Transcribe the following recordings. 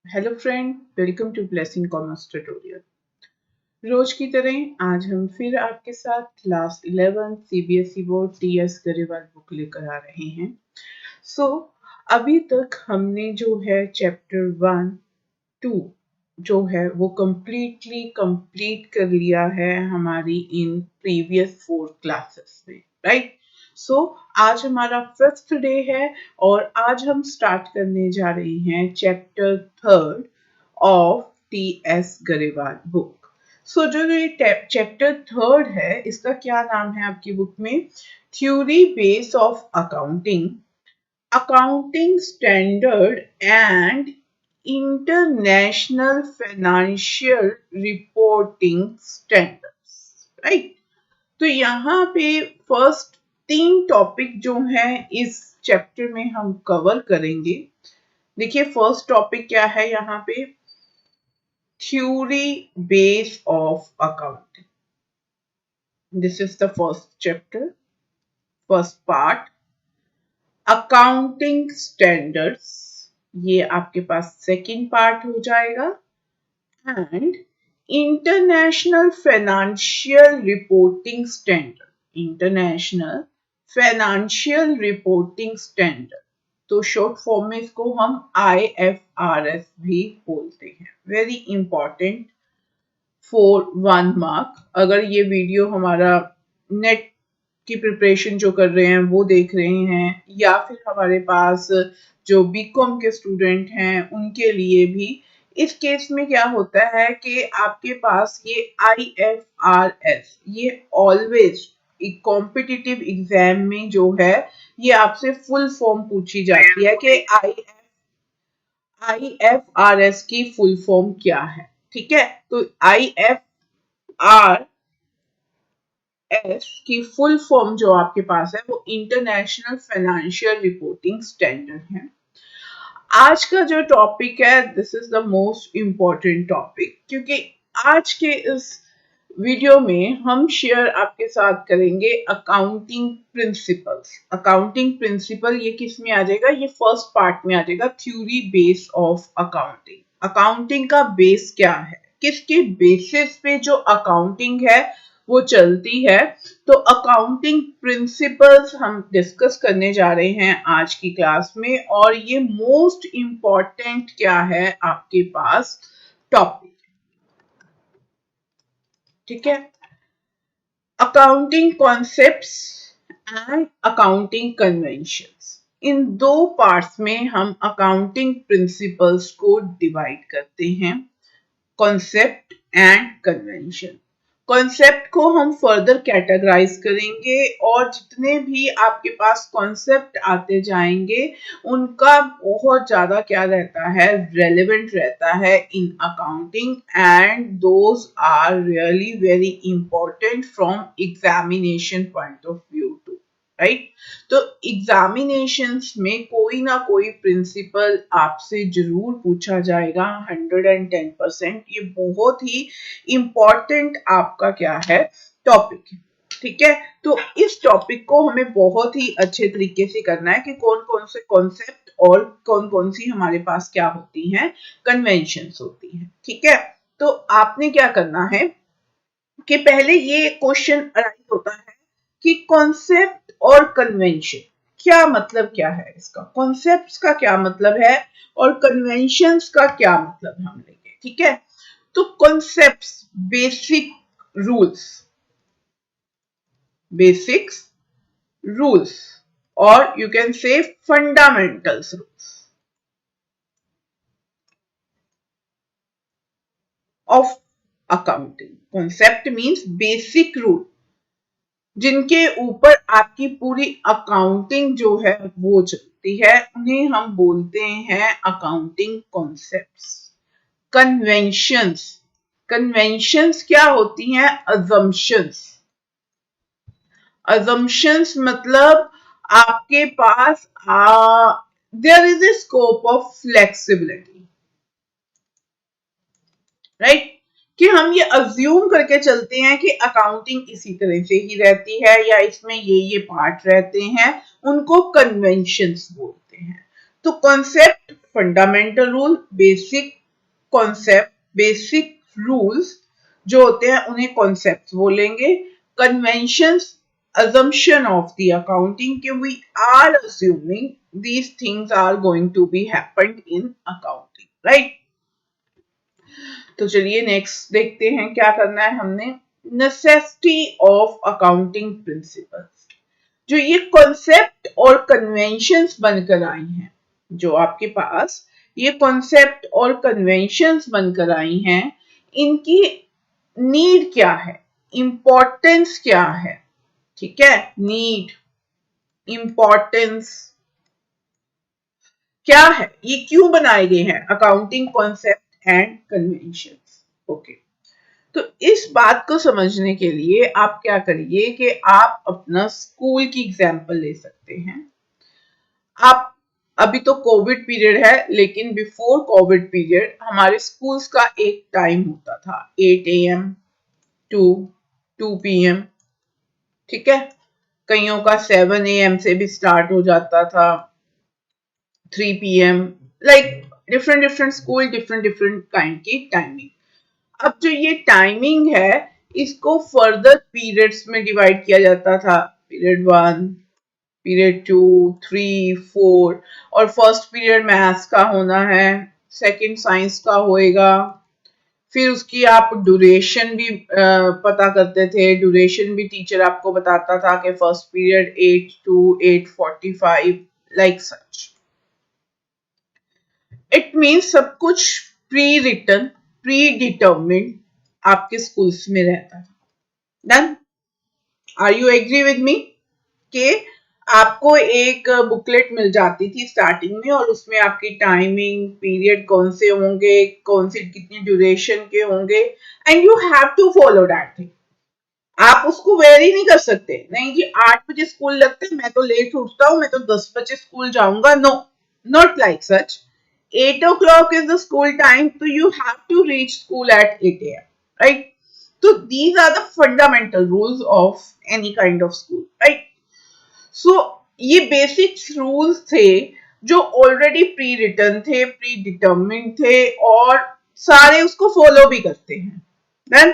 Hello friend, welcome to blessing commerce tutorial. रोज की तरह आज हम फिर आपके साथ class 11 CBSE board TS Grewal book लेकर आ रहे हैं। अभी तक हमने जो है चैप्टर 1, 2 जो है वो कंप्लीट कर लिया है हमारी इन प्रीवियस 4 क्लासेस में, राइट। सो आज हमारा 5th डे है और आज हम स्टार्ट करने जा रहे हैं chapter 3 of T S Grewal book. जो ये चैप्टर 3 है, इसका क्या नाम है आपकी बुक में? Theory base of accounting, accounting standard and international financial reporting standards, right. तो यहाँ पे फर्स्ट 3 टॉपिक जो हैं इस चैप्टर में हम कवर करेंगे। देखिए फर्स्ट टॉपिक क्या है यहाँ पे? Theory base of accounting. This is the first chapter, first part. Accounting standards, ये आपके पास सेकंड पार्ट हो जाएगा। And international financial reporting standard, international financial reporting standard, तो शॉर्ट फॉर्म में इसको हम IFRS भी बोलते हैं। Very important for 1 mark. अगर ये वीडियो हमारा नेट की प्रिपरेशन जो कर रहे हैं वो देख रहे हैं, या फिर हमारे पास जो बीकॉम के स्टूडेंट हैं उनके लिए भी, इस केस में क्या होता है कि आपके पास ये IFRS ये ऑलवेज एक कॉम्पिटिटिव एग्जाम में जो है ये आपसे फुल फॉर्म पूछी जाती है कि IFRS की फुल फॉर्म क्या है, ठीक है। तो IFRS की फुल फॉर्म जो आपके पास है वो इंटरनेशनल फाइनेंशियल रिपोर्टिंग स्टैंडर्ड है। आज का जो टॉपिक है this is the most important topic, क्योंकि आज के इस वीडियो में हम शेयर आपके साथ करेंगे अकाउंटिंग प्रिंसिपल्स। अकाउंटिंग प्रिंसिपल ये किस में आ जाएगा? ये फर्स्ट पार्ट में आ जाएगा, theory base of accounting. Accounting का बेस क्या है, किसके बेसिस पे जो अकाउंटिंग है वो चलती है। तो अकाउंटिंग प्रिंसिपल्स हम डिस्कस करने जा रहे हैं आज की क्लास में, और ये मोस्ट इम्पॉर्टेंट क्या है आपके पास टॉपिक, ठीक है। Accounting concepts and accounting conventions, in 2 parts में हम अकाउंटिंग प्रिंसिपल्स को डिवाइड करते हैं, कॉन्सेप्ट एंड कन्वेंशन। कॉन्सेप्ट को हम फर्दर कैटेगराइज करेंगे और जितने भी आपके पास कॉन्सेप्ट आते जाएंगे उनका बहुत ज्यादा क्या रहता है, रेलेवेंट रहता है in accounting, and those are really very important from examination point of view too, right. तो एग्जामिनेशंस में कोई ना कोई प्रिंसिपल आपसे जरूर पूछा जाएगा, 110%। ये बहुत ही इंपॉर्टेंट आपका क्या है टॉपिक है, ठीक है। तो इस टॉपिक को हमें बहुत ही अच्छे तरीके से करना है कि कौन कौन से कॉन्सेप्ट और कौन कौन सी हमारे पास क्या होती हैं, कन्वेंशंस होती हैं, ठीक है। तो आपने क्या करना है कि पहले ये क्वेश्चन अराइज होता है कि कॉन्सेप्ट और कन्वेंशन क्या मतलब, क्या है इसका, कॉन्सेप्ट्स का क्या मतलब है और कन्वेंशंस का क्या मतलब हम लेंगे, ठीक है। तो concepts, basic rules, basics rules, और you can say fundamentals rules of accounting. Concept means basic rule जिनके ऊपर आपकी पूरी अकाउंटिंग जो है वो चलती है, उन्हें हम बोलते हैं अकाउंटिंग कॉन्सेप्ट्स। कन्वेंशंस, कन्वेंशंस क्या होती हैं? अजम्पशंस। अजम्पशंस मतलब आपके पास there is a scope of flexibility, right, कि हम ये अज्यूम करके चलते हैं कि अकाउंटिंग इसी तरह से ही रहती है या इसमें ये पार्ट रहते हैं, उनको कन्वेंशंस बोलते हैं। तो concept, fundamental rule, basic concept, basic rules जो होते हैं उन्हें कॉन्सेप्ट्स बोलेंगे. Conventions, assumption of the accounting कि we are assuming these things are going to be happened in accounting, right? तो चलिए नेक्स्ट देखते हैं क्या करना है हमने. Necessity of accounting principles. जो ये कॉन्सेप्ट और कन्वेंशंस बनकर आई हैं, जो आपके पास ये कॉन्सेप्ट और कन्वेंशंस बनकर आई हैं, इनकी नीड क्या है, इंपॉर्टेंस क्या है, ठीक है. नीड, इंपॉर्टेंस क्या है, ये क्यों बनाए गए हैं accounting concept and conventions. Okay, तो इस बात को समझने के लिए आप क्या करिए कि आप अपना स्कूल की एग्जांपल ले सकते हैं. आप अभी तो कोविड पीरियड है, लेकिन बिफोर कोविड पीरियड हमारे स्कूल्स का एक टाइम होता था 8 AM टू 2 PM, ठीक है. कईयों का 7 AM से भी स्टार्ट हो जाता था, 3 PM, like different school different kind की टाइमिंग. अब जो ये टाइमिंग है इसको फर्दर पीरियड्स में डिवाइड किया जाता था. पीरियड 1, पीरियड 2, 3, 4, और फर्स्ट पीरियड मैथ्स का होना है, सेकंड साइंस का होएगा. फिर उसकी आप ड्यूरेशन भी पता करते थे. ड्यूरेशन भी टीचर आपको बताता था कि first period 8 to 8:45, like such. It means सब कुछ प्री रिटन, प्री डिटर्मिन्ड आपके स्कूल्स में रहता था. Done. Are you agree with me कि आपको एक बुकलेट मिल जाती थी स्टार्टिंग में, और उसमें आपकी टाइमिंग, पीरियड कौन से होंगे, कौन से कितनी ड्यूरेशन के होंगे, and you have to follow that thing. आप उसको वेरी नहीं कर सकते. नहीं जी 8 बजे स्कूल लगता है, मैं तो लेट उठता हूँ, मैं तो 10 बजे स्कूल जाऊंगा. No, not like such. 8 o'clock is the school time, so you have to reach school at 8 AM, right? So these are the fundamental rules of any kind of school, right? So ये basic rules थे जो already pre-written थे, pre-determined थे, और सारे उसको follow भी करते हैं. Then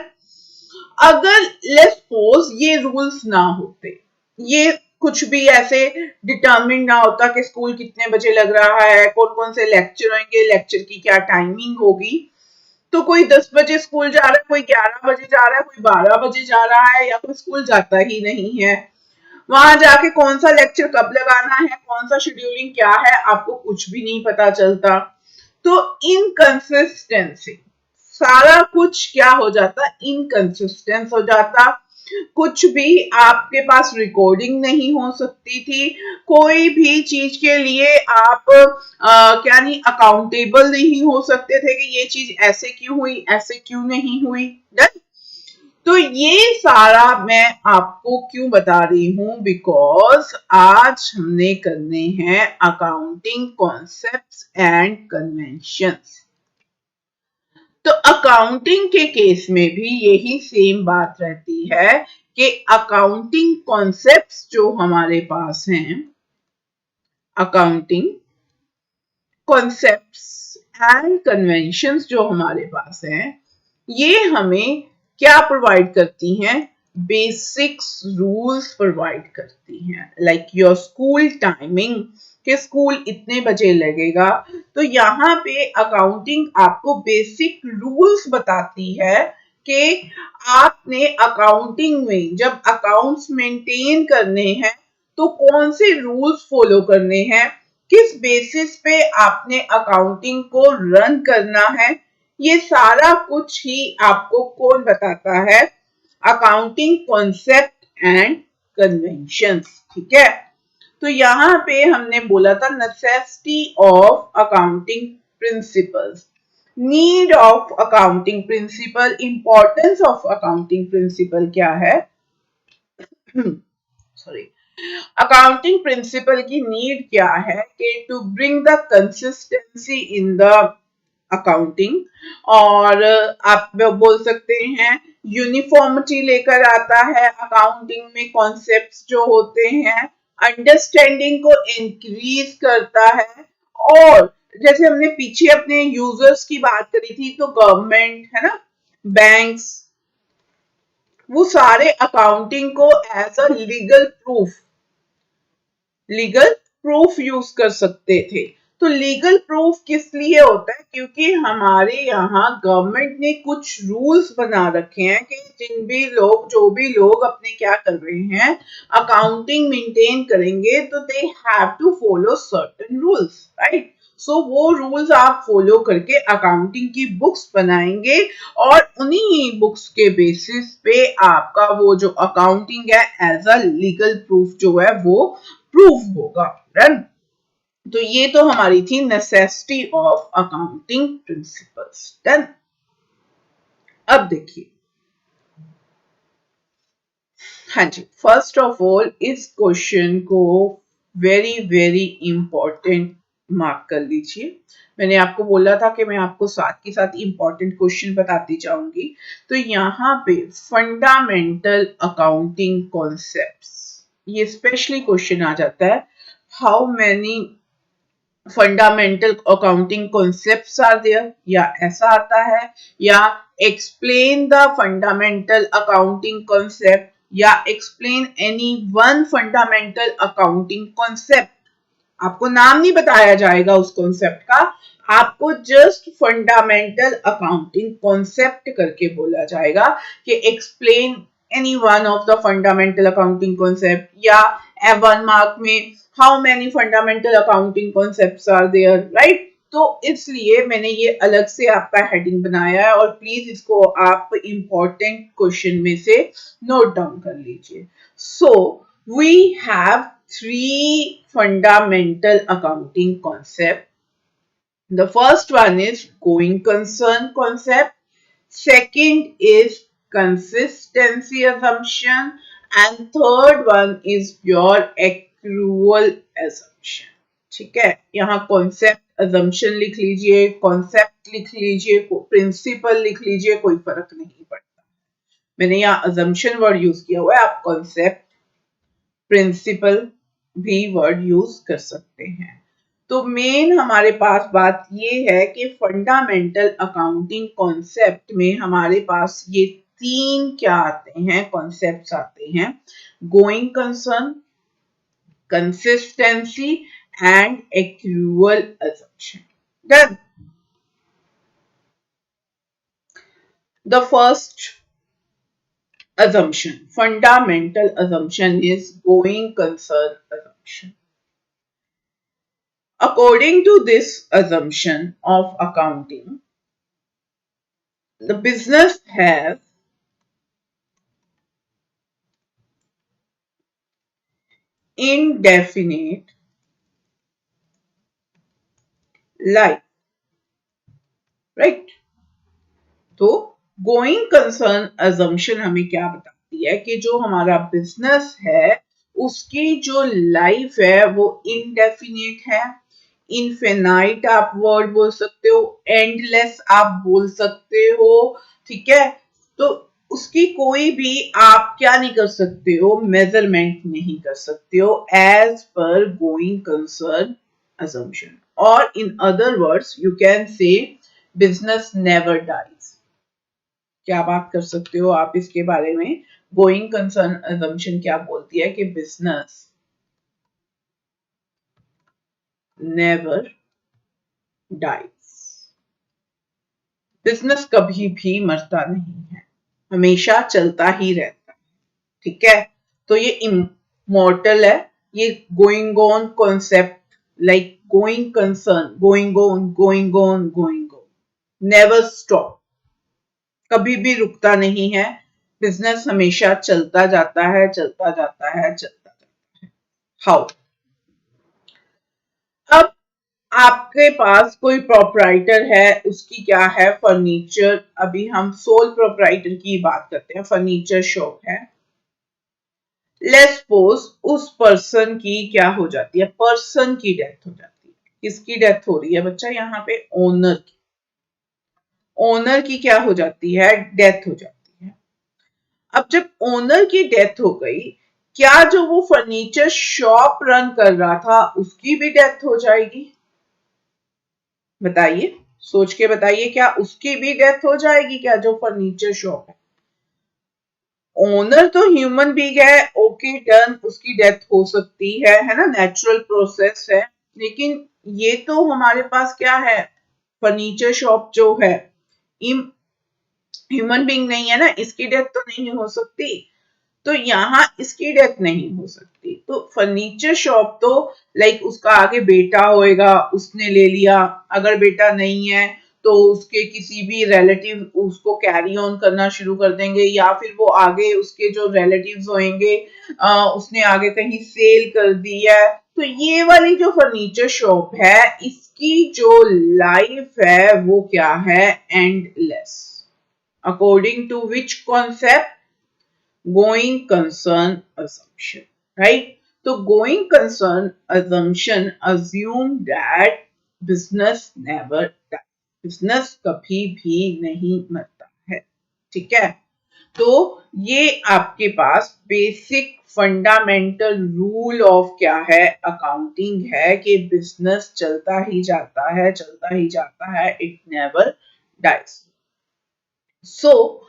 अगर let's suppose ये rules ना होते, ये कुछ भी ऐसे डिटर्मिन ना होता कि स्कूल कितने बजे लग रहा है, कौन कौन से लेक्चर होंगे, लेक्चर की क्या टाइमिंग होगी, तो कोई 10 बजे स्कूल जा रहा है, कोई 11 बजे जा रहा है, कोई 12 बजे जा रहा है, या कोई स्कूल जाता ही नहीं है. वहां जाके कौन सा लेक्चर कब लगाना है, कौन सा शेड्यूलिंग क्या है, आपको कुछ भी नहीं पता चलता. तो इनकंसिस्टेंसी, सारा कुछ क्या हो जाता, इनकंसिस्टेंस हो जाता. कुछ भी आपके पास रिकॉर्डिंग नहीं हो सकती थी. कोई भी चीज के लिए आप क्या नहीं अकाउंटेबल नहीं हो सकते थे कि ये चीज ऐसे क्यों हुई, ऐसे क्यों नहीं हुई. डन. तो ये सारा मैं आपको क्यों बता रही हूं, बिकॉज आज हमने करने हैं अकाउंटिंग कॉन्सेप्ट्स एंड कन्वेंशंस. तो अकाउंटिंग के केस में भी यही सेम बात रहती है कि अकाउंटिंग कॉन्सेप्ट्स जो हमारे पास हैं, अकाउंटिंग कॉन्सेप्ट्स एंड कन्वेंशंस जो हमारे पास हैं, ये हमें क्या प्रोवाइड करती हैं, बेसिक्स रूल्स प्रोवाइड करती हैं. लाइक योर स्कूल टाइमिंग, कि स्कूल इतने बजे लगेगा. तो यहाँ पे अकाउंटिंग आपको बेसिक रूल्स बताती है कि आपने अकाउंटिंग में जब अकाउंट्स मेंटेन करने हैं तो कौन से रूल्स फॉलो करने हैं, किस बेसिस पे आपने अकाउंटिंग को रन करना है. ये सारा कुछ ही आपको कौन बताता है, अकाउंटिंग कॉन्सेप्ट एंड कन्वेंशंस. ठीक है. तो यहाँ पे हमने बोला था necessity of accounting principles, need of accounting principle, importance of accounting principle क्या है. सॉरी, अकाउंटिंग प्रिंसिपल की नीड क्या है कि to bring the consistency in the accounting, और आप बोल सकते हैं यूनिफॉर्मिटी लेकर आता है अकाउंटिंग में. कॉन्सेप्ट्स जो होते हैं अंडरस्टैंडिंग को इंक्रीज करता है, और जैसे हमने पीछे अपने यूजर्स की बात करी थी, तो गवर्नमेंट है ना, बैंक्स, वो सारे अकाउंटिंग को as a legal proof use कर सकते थे। तो लीगल प्रूफ किस लिए होता है? क्योंकि हमारे यहाँ गवर्नमेंट ने कुछ रूल्स बना रखे हैं कि जो भी लोग अपने क्या कर रहे हैं, अकाउंटिंग मेंटेन करेंगे, तो they have to follow certain rules, right? So वो रूल्स आप फॉलो करके अकाउंटिंग की बुक्स बनाएंगे और उन्हीं बुक्स के बेसिस पे आपका वो जो अकाउंटिंग है एज अ लीगल प्रूफ जो है वो प्रूफ होगा, राइट? तो ये तो हमारी थी necessity of accounting principles. Done. अब देखिए, हाँ जी, फर्स्ट ऑफ ऑल इस क्वेश्चन को वेरी वेरी इंपॉर्टेंट मार्क कर लीजिए। मैंने आपको बोला था कि मैं आपको साथ के साथ इंपॉर्टेंट क्वेश्चन बताती जाऊंगी। तो यहाँ पे फंडामेंटल अकाउंटिंग कॉन्सेप्ट्स, ये स्पेशली क्वेश्चन आ जाता है, how many fundamental accounting concepts are there, या ऐसा आता है, या explain the fundamental accounting concept, या explain any one fundamental accounting concept. आपको नाम नहीं बताया जाएगा उस कॉन्सेप्ट का, आपको जस्ट फंडामेंटल अकाउंटिंग कॉन्सेप्ट करके बोला जाएगा कि explain any one of the fundamental accounting concept, या वन मार्क में how many fundamental accounting concepts are there, right? तो इसलिए मैंने ये अलग से आपका हेडिंग बनाया है, और प्लीज इसको आप इंपॉर्टेंट क्वेश्चन में से नोट डाउन कर लीजिए। So we have three fundamental accounting concepts. The first one is going concern concept. Second is consistency assumption. And third one is pure accrual assumption. ठीक है, यहाँ कॉन्सेप्ट assumption लिख लीजिए, concept लिख लीजिए, प्रिंसिपल लिख लीजिए, कोई फर्क नहीं पड़ता। मैंने यहाँ assumption वर्ड यूज किया हुआ है, आप कॉन्सेप्ट प्रिंसिपल भी वर्ड यूज कर सकते हैं। तो मेन हमारे पास बात ये है कि फंडामेंटल अकाउंटिंग कॉन्सेप्ट में हमारे पास ये तीन क्या आते हैं, कॉन्सेप्ट्स आते हैं, going concern, consistency and accrual assumption. Then the first assumption, fundamental assumption, is going concern assumption. According to this assumption of accounting, the business has indefinite life, right? तो गोइंग कंसर्न assumption हमें क्या बताती है कि जो हमारा business है उसकी जो लाइफ है वो इनडेफिनिट है, इनफिनाइट आप वर्ड बोल सकते हो, एंडलेस आप बोल सकते हो, ठीक है? तो उसकी कोई भी आप क्या नहीं कर सकते हो, मेजरमेंट नहीं कर सकते हो as per going concern assumption, और in other words you can say business never dies. क्या बात कर सकते हो आप इसके बारे में? गोइंग कंसर्न assumption क्या बोलती है कि बिजनेस नेवर डाइज, बिजनेस कभी भी मरता नहीं है, हमेशा चलता ही रहता है, ठीक है? तो ये इमोर्टल है, ये going on concept, like going concern, going on going on going on, never stop, कभी भी रुकता नहीं है, बिजनेस हमेशा चलता जाता है, चलता जाता है, चलता जाता है। हाउ? अब आपके पास कोई प्रोपराइटर है, उसकी क्या है, फर्नीचर, अभी हम सोल प्रोपराइटर की बात करते हैं, फर्नीचर शॉप है। लेट्स सपोज उस पर्सन की क्या हो जाती है, पर्सन की डेथ हो जाती है। किसकी डेथ हो रही है बच्चा? यहाँ पे ओनर की, ओनर की क्या हो जाती है, डेथ हो जाती है। अब जब ओनर की डेथ हो गई, क्या जो वो फर्नीचर शॉप रन कर रहा था उसकी भी डेथ हो जाएगी? बताइए, सोच के बताइए, क्या उसकी भी डेथ हो जाएगी क्या, जो फर्नीचर शॉप है? ओनर तो ह्यूमन बीइंग है, ओके डन, उसकी डेथ हो सकती है ना, नेचुरल प्रोसेस है। लेकिन ये तो हमारे पास क्या है, फर्नीचर शॉप जो है, ह्यूमन बीइंग नहीं है ना, इसकी डेथ तो नहीं हो सकती। तो यहाँ इसकी डेथ नहीं हो सकती, तो फर्नीचर शॉप तो लाइक उसका आगे बेटा होएगा, उसने ले लिया। अगर बेटा नहीं है तो उसके किसी भी रिलेटिव उसको कैरी ऑन करना शुरू कर देंगे, या फिर वो आगे उसके जो रिलेटिव्स होंगे उसने आगे कहीं सेल कर दी है। तो ये वाली जो फर्नीचर शॉप है, इसकी जो लाइफ है वो क्या है, endless. According to which concept, going concern assumption, right? So going concern assumption assume that business never dies. business कभी भी नहीं मरता है, ठीक है? तो ये आपके पास बेसिक फंडामेंटल रूल ऑफ क्या है, अकाउंटिंग है, कि बिजनेस चलता ही जाता है, चलता ही जाता है, इट नेवर डाइज। सो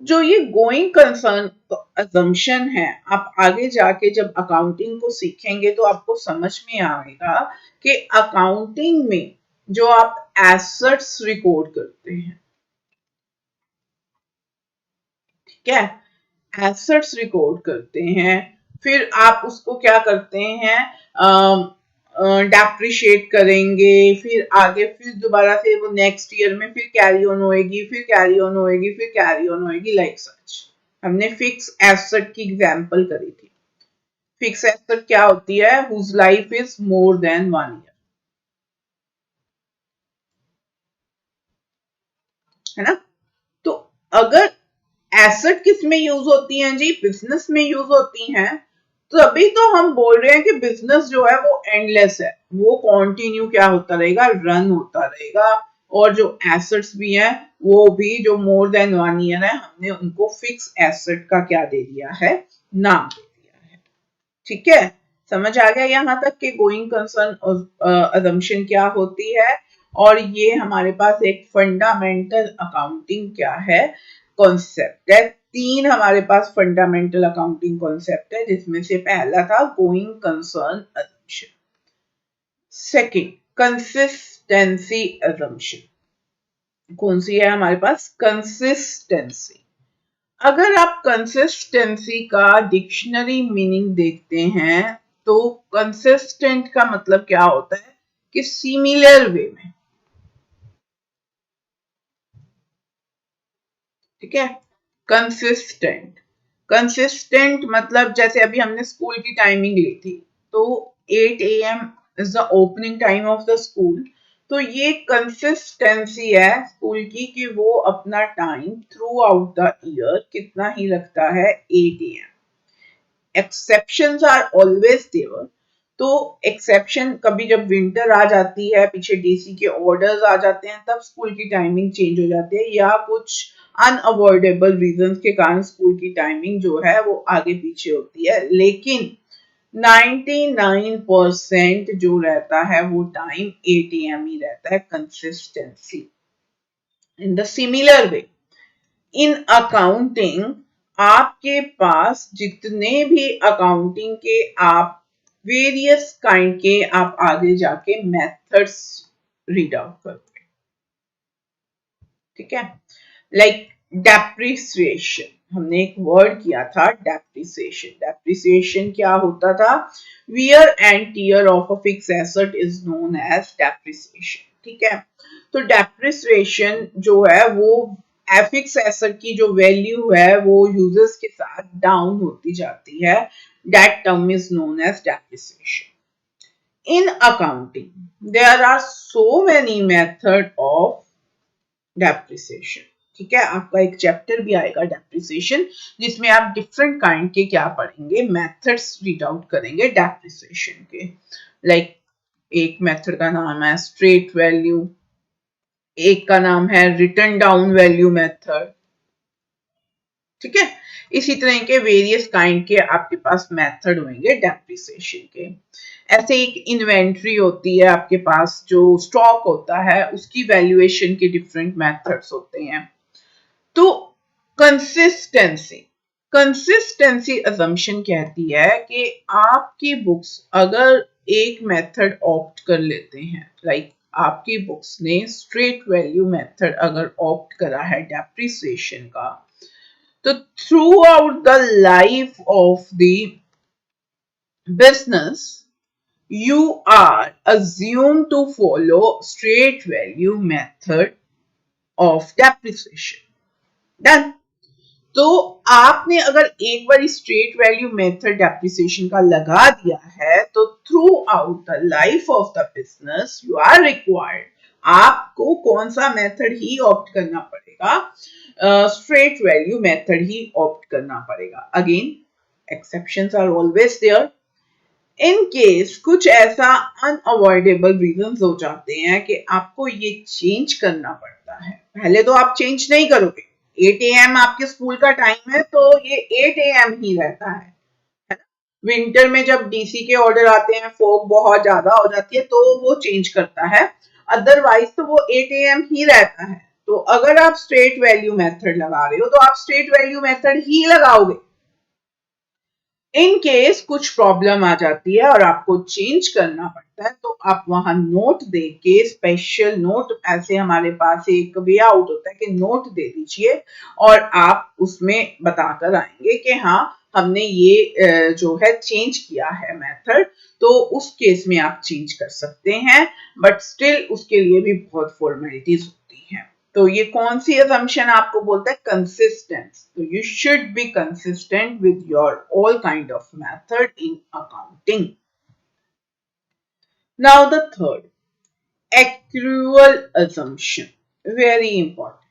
जो ये गोइंग कंसर्न अजम्पशन है, आप आगे जाके जब अकाउंटिंग को सीखेंगे तो आपको समझ में आएगा कि अकाउंटिंग में जो आप एसेट्स रिकॉर्ड करते हैं, ठीक है, एसेट्स रिकॉर्ड करते हैं, फिर आप उसको क्या करते हैं, डेप्रिशिएट करेंगे, फिर आगे फिर दोबारा से वो नेक्स्ट ईयर में फिर कैरी ऑन होएगी, फिर कैरी ऑन होएगी, फिर कैरी ऑन होएगी, लाइक सच। हमने फिक्स एसेट की एग्जांपल करी थी। फिक्स एसेट क्या होती है, whose life is more than 1 year, है ना? तो अगर एसेट किस में यूज होती हैं जी, बिजनेस में यूज होती हैं। तो अभी तो हम बोल रहे हैं कि बिजनेस जो है वो एंडलेस है, वो कंटिन्यू क्या होता रहेगा, रन होता रहेगा। और जो एसेट्स भी हैं वो भी जो मोर देन 1 ईयर है, हमने उनको फिक्स एसेट का क्या दे दिया है, नाम दे दिया है, ठीक है? समझ आ गया यहाँ तक कि गोइंग कंसर्न अजम्पशन क्या होती है। और ये हमारे पास एक फंडामेंटल अकाउंटिंग क्या है, कॉन्सेप्ट है। तीन हमारे पास फंडामेंटल अकाउंटिंग कॉन्सेप्ट है, जिसमें से पहला था going concern assumption, second consistency assumption. कौन सी है हमारे पास, कंसिस्टेंसी। अगर आप कंसिस्टेंसी का डिक्शनरी मीनिंग देखते हैं तो कंसिस्टेंट का मतलब क्या होता है, कि सिमिलर वे में, ठीक है? कंसिस्टेंट, कंसिस्टेंट मतलब जैसे अभी हमने स्कूल की टाइमिंग ली थी, तो 8 AM is the opening time of the school. तो ये कंसिस्टेंसी है स्कूल की, कि वो अपना time throughout the year कितना ही रखता है, 8 AM। Exceptions are always there. तो एक्सेप्शन कभी जब विंटर आ जाती है, पीछे डीसी के ऑर्डर्स आ जाते हैं, तब स्कूल की टाइमिंग चेंज हो जाती है, या कुछ अनअवॉइडेबल रीजंस के कारण स्कूल की टाइमिंग जो है वो आगे पीछे होती है। लेकिन 99% जो रहता है वो टाइम 8 AM ही रहता है, consistency. In the similar way, in accounting आपके पास जितने भी अकाउंटिंग के आप वेरियस काइंड के आप आगे जाके मेथड्स रीड आउट करते हैं, ठीक है? लाइक डेप्रिसिएशन, हमने एक वर्ड किया था डेप्रिसिएशन। डेप्रिसिएशन क्या होता था, wear and tear of a fix asset is known as depreciation, ठीक है? तो डेप्रिसिएशन जो है वो फिक्स एसेट की जो वैल्यू है वो यूजर्स के साथ डाउन होती जाती है, that term is known as depreciation. In accounting there are so many method of depreciation, ठीक है? आपका एक चैप्टर भी आएगा डेप्रिसिएशन, जिसमें आप डिफरेंट काइंड के क्या पढ़ेंगे, मेथड्स रीड आउट करेंगे डेप्रिसिएशन के। लाइक एक मेथड का नाम है स्ट्रेट वैल्यू, एक का नाम है रिटर्न डाउन वैल्यू मेथड, ठीक है? इसी तरह के वेरियस काइंड के आपके पास मेथड होंगे डेप्रिसिएशन के। ऐसे एक इन्वेंट्री होती है आपके पास, जो स्टॉक होता है उसकी वैल्यूएशन के डिफरेंट मेथड्स होते हैं। तो कंसिस्टेंसी कंसिस्टेंसी अजम्पशन कहती है कि आपकी बुक्स अगर एक मेथड ऑप्ट कर लेते हैं, लाइक आपकी बुक्स ने स्ट्रेट वैल्यू मेथड अगर ऑप्ट करा है डेप्रिसिएशन का, तो throughout the life of the business you are assumed to follow straight value method of depreciation. Done. तो आपने अगर एक बार स्ट्रेट वैल्यू मेथड डेप्रिसिएशन का लगा दिया है तो throughout the life of the business you are required, आपको कौन सा मेथड ही ऑप्ट करना पड़ेगा, स्ट्रेट वैल्यू मेथड ही ऑप्ट करना पड़ेगा। Again exceptions are always there. In case कुछ ऐसा अनअवॉइडेबल रीजंस हो जाते हैं कि आपको ये चेंज करना पड़ता है, पहले तो आप चेंज नहीं करोगे। 8 AM आपके स्कूल का टाइम है तो ये 8 AM ही रहता है ना। विंटर में जब डीसी के ऑर्डर आते हैं, फॉग बहुत ज्यादा हो जाती है तो वो चेंज करता है, अदरवाइज तो वो 8 AM ही रहता है। तो अगर आप स्ट्रेट वैल्यू मेथड लगा रहे हो तो आप स्ट्रेट वैल्यू मेथड ही लगाओगे। इन केस कुछ प्रॉब्लम आ जाती है और आपको चेंज करना पड़ता है तो आप वहां नोट दे के, स्पेशल नोट, ऐसे हमारे पास एक वे आउट होता है कि नोट दे दीजिए और आप उसमें बताकर आएंगे कि हाँ हमने ये जो है चेंज किया है मेथड, तो उस केस में आप चेंज कर सकते हैं, बट स्टिल उसके लिए भी बहुत फॉर्मेलिटीज होती हैं। तो ये कौन सी assumption आपको बोलता है, कंसिस्टेंस। तो you should be consistent with your all kind of method in accounting. Now the third, accrual assumption, very important,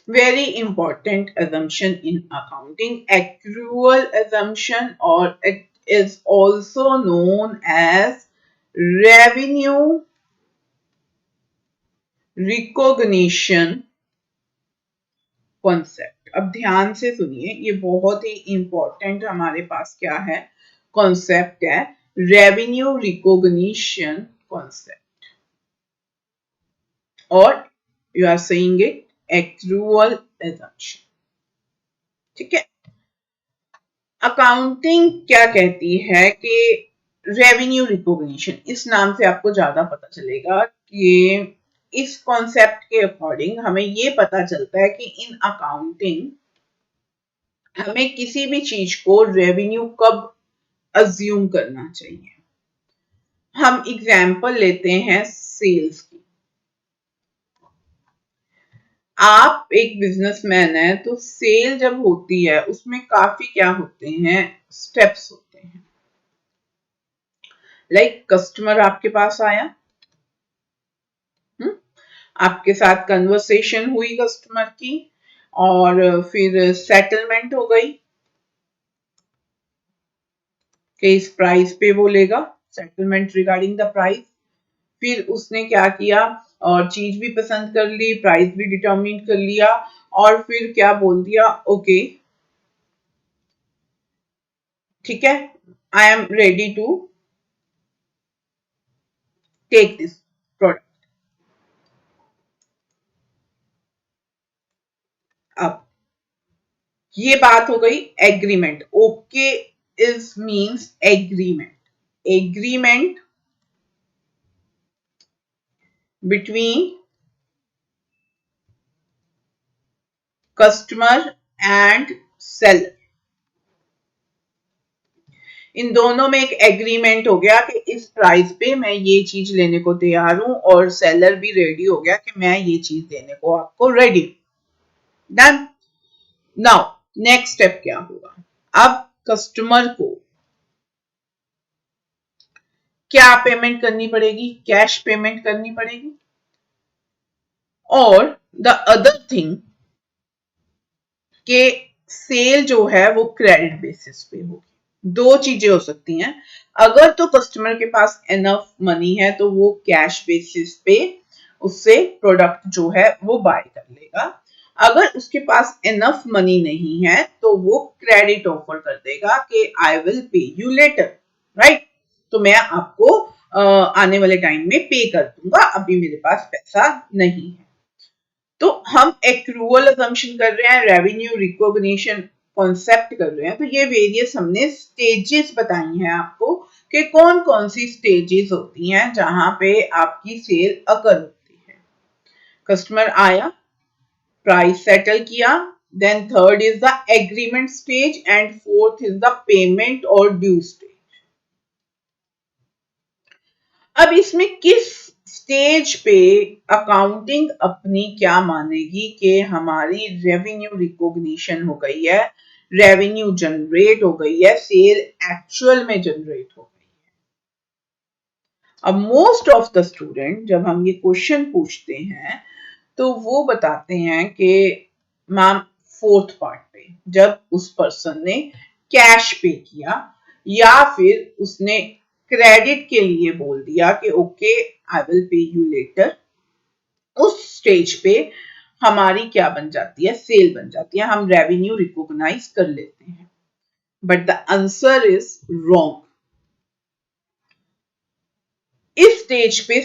very important assumption in accounting, accrual assumption, or it is also known as revenue recognition concept. अब ध्यान से सुनिए, ये बहुत ही important हमारे पास क्या है, concept है, रेवेन्यू रिकॉग्निशन कॉन्सेप्ट, और you are saying it accrual assumption। ठीक है, अकाउंटिंग क्या कहती है कि रेवेन्यू रिकॉग्निशन, इस नाम से आपको ज्यादा पता चलेगा कि इस कॉन्सेप्ट के अकॉर्डिंग हमें ये पता चलता है कि इन अकाउंटिंग हमें किसी भी चीज को रेवेन्यू कब अज्यूम करना चाहिए। हम एग्जाम्पल लेते हैं सेल्स की। आप एक बिजनेसमैन है तो सेल जब होती है उसमें काफी क्या होते हैं, स्टेप्स होते हैं। लाइक कस्टमर आपके पास आया, आपके साथ कन्वर्सेशन हुई कस्टमर की, और फिर सेटलमेंट हो गई कि इस प्राइस पे वो लेगा, सेटलमेंट रिगार्डिंग द प्राइस। फिर उसने क्या किया, और चीज भी पसंद कर ली, प्राइस भी डिटरमिन कर लिया, और फिर क्या बोल दिया, ओके ठीक है, I am ready to take this product. अब ये बात हो गई agreement. Okay is means agreement, agreement between customer and seller। इन दोनों में एक एग्रीमेंट हो गया कि इस प्राइस पे मैं ये चीज लेने को तैयार हूं, और सेलर भी रेडी हो गया कि मैं ये चीज देने को आपको ready. Done. Now next step क्या होगा, अब कस्टमर को क्या पेमेंट करनी पड़ेगी, कैश पेमेंट करनी पड़ेगी, और द अदर थिंग कि सेल जो है वो क्रेडिट बेसिस पे होगी। दो चीजें हो सकती हैं, अगर तो कस्टमर के पास एनफ मनी है तो वो कैश बेसिस पे उससे प्रोडक्ट जो है वो बाय कर लेगा। अगर उसके पास इनफ मनी नहीं है तो वो क्रेडिट ऑफर कर देगा कि I will pay you later, right. तो मैं आपको आने वाले टाइम में पे कर दूंगा, अभी मेरे पास पैसा नहीं है। तो हम एक्रूअल असम्पशन कर रहे हैं, रेवेन्यू रिकॉग्निशन कॉन्सेप्ट कर रहे हैं। तो ये वेरियस हमने स्टेजेस बताई हैं आपको कि कौन कौन सी स्टेजेस होती हैं जहां पे आपकी सेल अकर होती है। कस्टमर आया, प्राइस सेटल किया, then third is the agreement stage and fourth is the payment और ड्यू स्टेज। अब इसमें किस स्टेज पे अकाउंटिंग अपनी क्या मानेगी कि हमारी रेवेन्यू रिकॉग्निशन हो गई है, रेवेन्यू जनरेट हो गई है, सेल एक्चुअल में जनरेट हो गई है। अब मोस्ट ऑफ द स्टूडेंट जब हम ये क्वेश्चन पूछते हैं तो वो बताते हैं कि मैम फोर्थ पार्ट पे जब उस पर्सन ने कैश पे किया या फिर उसने क्रेडिट के लिए बोल दिया कि okay I will pay you later, उस स्टेज पे हमारी क्या बन जाती है, सेल बन जाती है, हम रेवेन्यू रिकॉग्नाइज कर लेते हैं। But the answer is wrong. इस स्टेज पे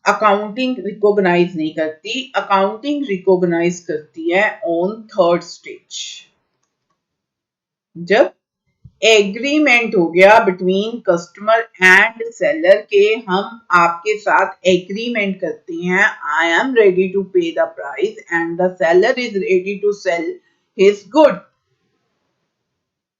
अकाउंटिंग रिकॉग्नाइज नहीं करती, अकाउंटिंग रिकॉग्नाइज करती है ऑन थर्ड स्टेज, जब एग्रीमेंट हो गया बिटवीन कस्टमर एंड सेलर के हम आपके साथ एग्रीमेंट करते हैं, I am ready to pay the price and the seller is ready to sell his good.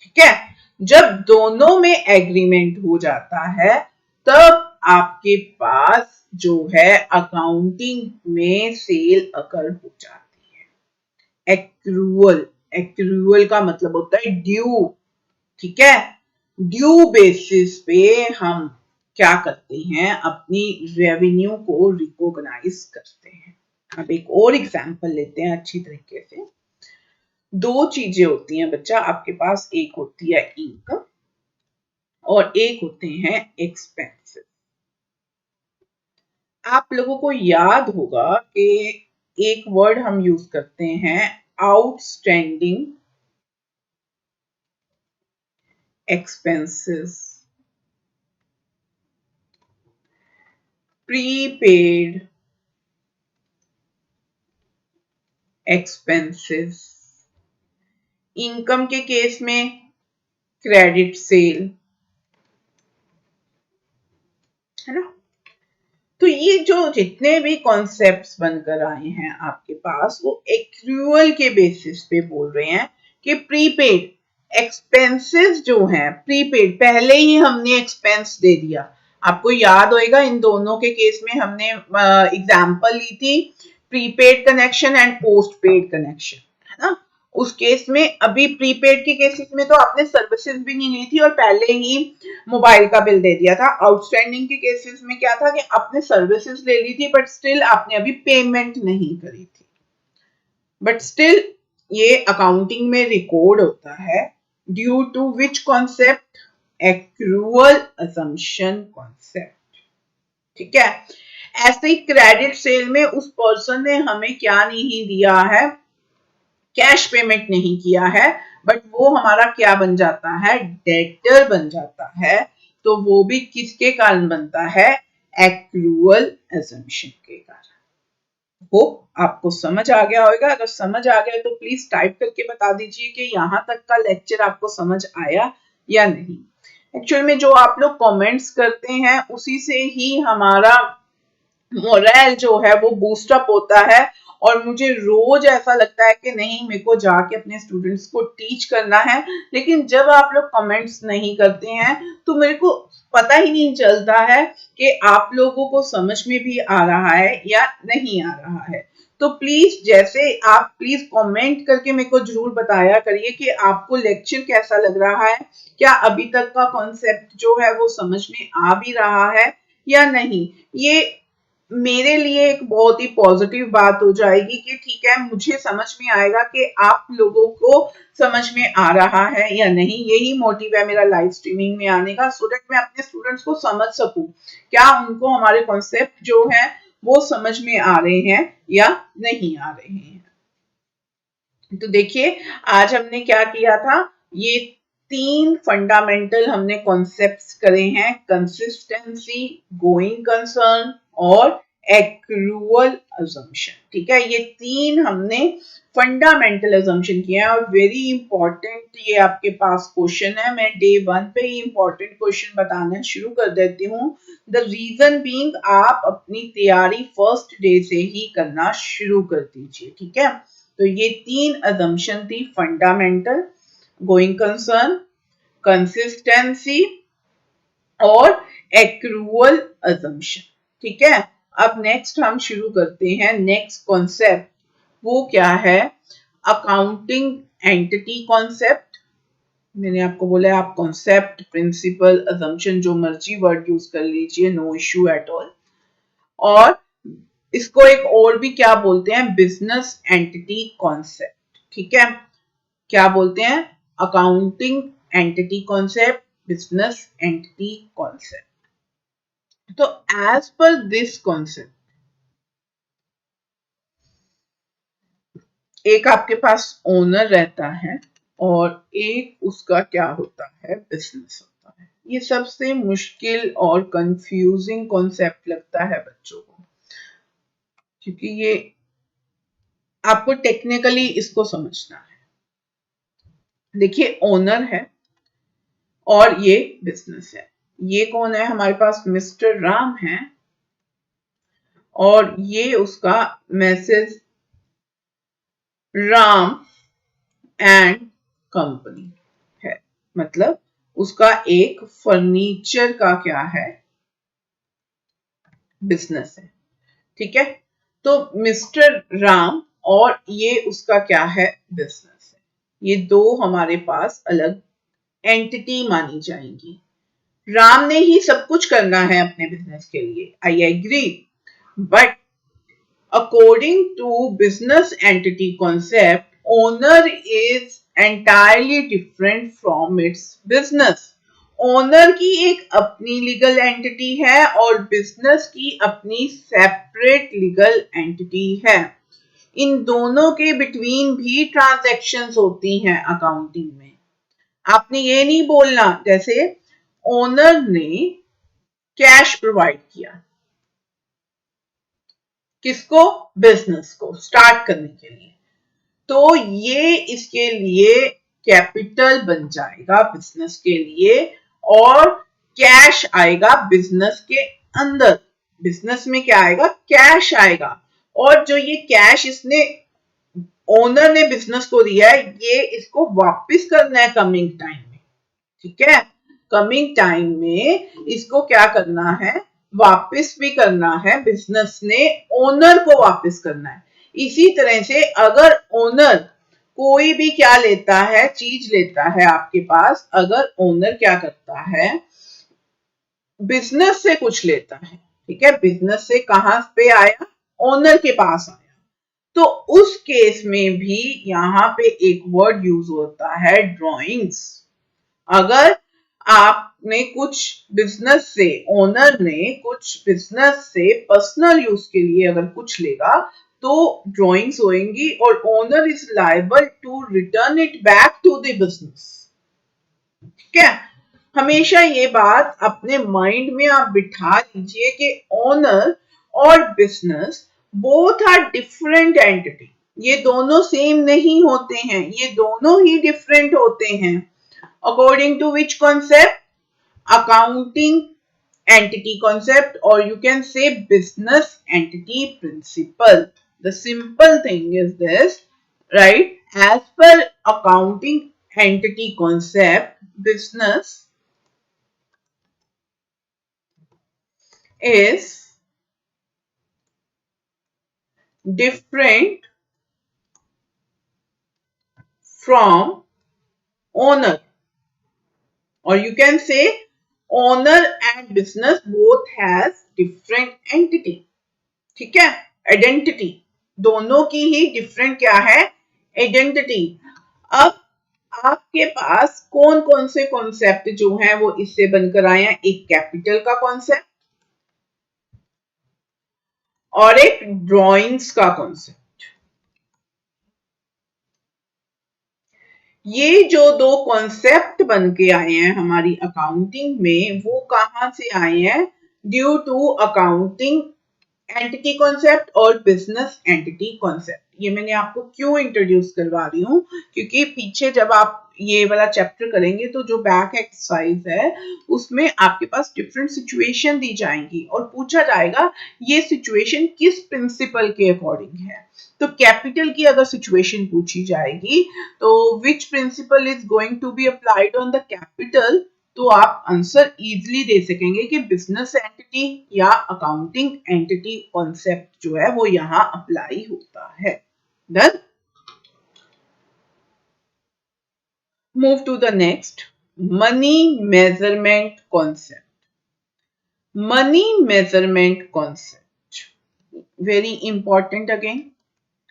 ठीक है, जब दोनों में एग्रीमेंट हो जाता है तब आपके पास जो है अकाउंटिंग में सेल अकर हो जाती है। एक्रूअल, एक्रूअल का मतलब होता है ड्यू। ठीक है, ड्यू बेसिस पे हम क्या करते हैं, अपनी रेवेन्यू को रिकॉग्नाइज करते हैं। अब एक और एग्जांपल लेते हैं अच्छी तरीके से। दो चीजें होती हैं बच्चा आपके पास, एक होती है इनकम और एक होते हैं एक्सपेंसेस। आप लोगों को याद होगा कि एक वर्ड हम यूज करते हैं outstanding expenses, prepaid expenses. Income के केस में क्रेडिट सेल, है ना। तो ये जो जितने भी कॉन्सेप्ट्स बनकर आए हैं आपके पास वो एक्रूअल के बेसिस पे बोल रहे हैं कि प्रीपेड एक्सपेंसेस जो हैं, प्रीपेड पहले ही हमने एक्सपेंस दे दिया। आपको याद होगा इन दोनों के केस में हमने एग्जांपल ली थी, prepaid connection and post paid connection, है ना। उस केस में अभी प्रीपेड के केसेस में तो आपने सर्विसेज भी नहीं ली थी और पहले ही मोबाइल का बिल दे दिया था। आउटस्टैंडिंग के केसेस में क्या था कि आपने सर्विसेज ले ली थी बट स्टिल आपने अभी पेमेंट नहीं करी थी, बट स्टिल ये अकाउंटिंग में रिकॉर्ड होता है due to which concept, accrual assumption concept. ठीक है, ऐसे ही क्रेडिट सेल में उस पर्सन ने हमें क्या नहीं दिया है, कैश पेमेंट नहीं किया है, बट वो हमारा क्या बन जाता है, डेटर बन जाता है। तो वो भी किसके कारण बनता है, एक्रूअल असम्पशन के कारण। वो आपको समझ आ गया होगा, अगर समझ आ गया तो प्लीज टाइप करके बता दीजिए कि यहाँ तक का लेक्चर आपको समझ आया या नहीं। एक्चुअल में जो आप लोग कमेंट्स करते हैं उसी से ही हमारा मोरल जो है वो बूस्टअप होता है और मुझे रोज ऐसा लगता है कि नहीं मेरे को जाके अपने स्टूडेंट्स को टीच करना है, लेकिन जब आप लोग कमेंट्स नहीं करते हैं तो मेरे को पता ही नहीं चलता है कि आप लोगों को समझ में भी आ रहा है या नहीं आ रहा है। तो प्लीज जैसे आप प्लीज कमेंट करके मेरे को जरूर बताया करिए कि आपको लेक्चर कैसा लग रहा है, क्या अभी तक का कॉन्सेप्ट जो है वो समझ में आ भी रहा है या नहीं। ये मेरे लिए एक बहुत ही पॉजिटिव बात हो जाएगी कि ठीक है मुझे समझ में आएगा कि आप लोगों को समझ में आ रहा है या नहीं। यही मोटिव है मेरा लाइव स्ट्रीमिंग में आने का, सो दैट मैं अपने स्टूडेंट्स को समझ सकूं, क्या उनको हमारे कॉन्सेप्ट जो है वो समझ में आ रहे हैं या नहीं आ रहे हैं। तो देखिए आज हमने क्या किया था, ये 3 फंडामेंटल हमने कॉन्सेप्ट्स करे हैं, कंसिस्टेंसी, गोइंग कंसर्न और एक्रूअल अजम्पशन। ठीक है, ये 3 हमने फंडामेंटल अजम्पशन किए हैं और वेरी इंपॉर्टेंट ये आपके पास क्वेश्चन है। मैं डे 1 पे ही इंपॉर्टेंट क्वेश्चन बताना शुरू कर देती हूँ। द रीजन बीइंग आप अपनी तैयारी फर्स्ट डे से ही करना शुरू कर दीजिए। ठीक है, तो ये 3 अजम्पशन थी, फंडामेंटल, गोइंग कंसर्न, कंसिस्टेंसी और एक्रूअल अजम्पशन। ठीक है, अब नेक्स्ट हम शुरू करते हैं नेक्स्ट कॉन्सेप्ट। वो क्या है, अकाउंटिंग एंटिटी कॉन्सेप्ट। मैंने आपको बोला है आप कॉन्सेप्ट, प्रिंसिपल, अजम्पशन जो मर्जी वर्ड यूज कर लीजिए, नो इश्यू एट ऑल। और इसको एक और भी क्या बोलते हैं, बिजनेस एंटिटी कॉन्सेप्ट। ठीक है, क्या बोलते हैं, accounting entity concept, business entity concept. तो एज पर दिस कॉन्सेप्ट, एक आपके पास ओनर रहता है और एक उसका क्या होता है, बिजनेस होता है। ये सबसे मुश्किल और कंफ्यूजिंग कॉन्सेप्ट लगता है बच्चों को, क्योंकि ये आपको टेक्निकली इसको समझना है। देखिए ओनर है और ये बिजनेस है। ये कौन है, हमारे पास मिस्टर राम है और ये उसका मैसेज राम एंड कंपनी है। मतलब उसका एक फर्नीचर का क्या है, बिजनेस है। ठीक है, तो मिस्टर राम और ये उसका क्या है, बिजनेस है। ये दो हमारे पास अलग एंटिटी मानी जाएंगी। राम ने ही सब कुछ करना है अपने बिजनेस के लिए, I agree, but according to business entity concept, owner is entirely different from its business. Owner की एक अपनी लीगल एंटिटी है और बिजनेस की अपनी सेपरेट लीगल एंटिटी है। इन दोनों के बिटवीन भी ट्रांजैक्शंस होती हैं अकाउंटिंग में। आपने ये नहीं बोलना जैसे ओनर ने कैश प्रोवाइड किया, किसको, बिजनेस को स्टार्ट करने के लिए, तो ये इसके लिए कैपिटल बन जाएगा बिजनेस के लिए और कैश आएगा बिजनेस के अंदर। बिजनेस में क्या आएगा, कैश आएगा। और जो ये कैश इसने ओनर ने बिजनेस को दिया है, ये इसको वापस करना है कमिंग टाइम में। ठीक है, कमिंग टाइम में इसको क्या करना है, वापस भी करना है, बिजनेस ने ओनर को वापस करना है। इसी तरह से अगर ओनर कोई भी क्या लेता है, चीज लेता है आपके पास, अगर ओनर क्या करता है, बिजनेस से कुछ लेता है, ठीक है, बिजनेस से कहां पे आया, ओनर के पास आया, तो उस केस में भी यहां पे एक वर्ड यूज होता है, ड्रॉइंग्स। अगर आपने कुछ बिजनेस से, ओनर ने कुछ बिजनेस से पर्सनल यूज के लिए अगर कुछ लेगा तो ड्राइंग्स होंगी और owner is liable to return it back to the business. ठीक है, हमेशा ये बात अपने माइंड में आप बिठा लीजिए कि ओनर और business both are different entity. ये दोनों सेम नहीं होते हैं, ये दोनों ही डिफरेंट होते हैं। According to which concept? Accounting entity concept, or you can say business entity principle. The simple thing is this, right? As per accounting entity concept, business is different from owner, or you can say owner and business both has different entity. ठीक है, identity, दोनों की ही different क्या है, identity. अब आपके पास कौन कौन से कॉन्सेप्ट जो हैं वो इससे बनकर आए हैं, एक कैपिटल का कॉन्सेप्ट और एक ड्राइंग्स का कॉन्सेप्ट। ये जो दो कॉन्सेप्ट बन के आए हैं हमारी अकाउंटिंग में, वो कहाँ से आए हैं? Due to accounting entity concept और बिजनेस एंटिटी कॉन्सेप्ट। ये मैंने आपको क्यों इंट्रोड्यूस करवा रही हूँ, क्योंकि पीछे जब आप ये वाला चैप्टर करेंगे तो जो बैक एक्सरसाइज है उसमें आपके पास डिफरेंट सिचुएशन दी जाएंगी और पूछा जाएगा ये सिचुएशन किस प्रिंसिपल के अकॉर्डिंग है। तो कैपिटल की अगर सिचुएशन पूछी जाएगी तो which principle is going to be applied on the capital, तो आप आंसर इजीली दे सकेंगे कि बिजनेस एंटिटी या अकाउंटिंग एंटिटी कॉन्सेप्ट जो है वो यहां अप्लाई होता है। Done. Move to the next, money measurement concept. Money measurement concept very important. Again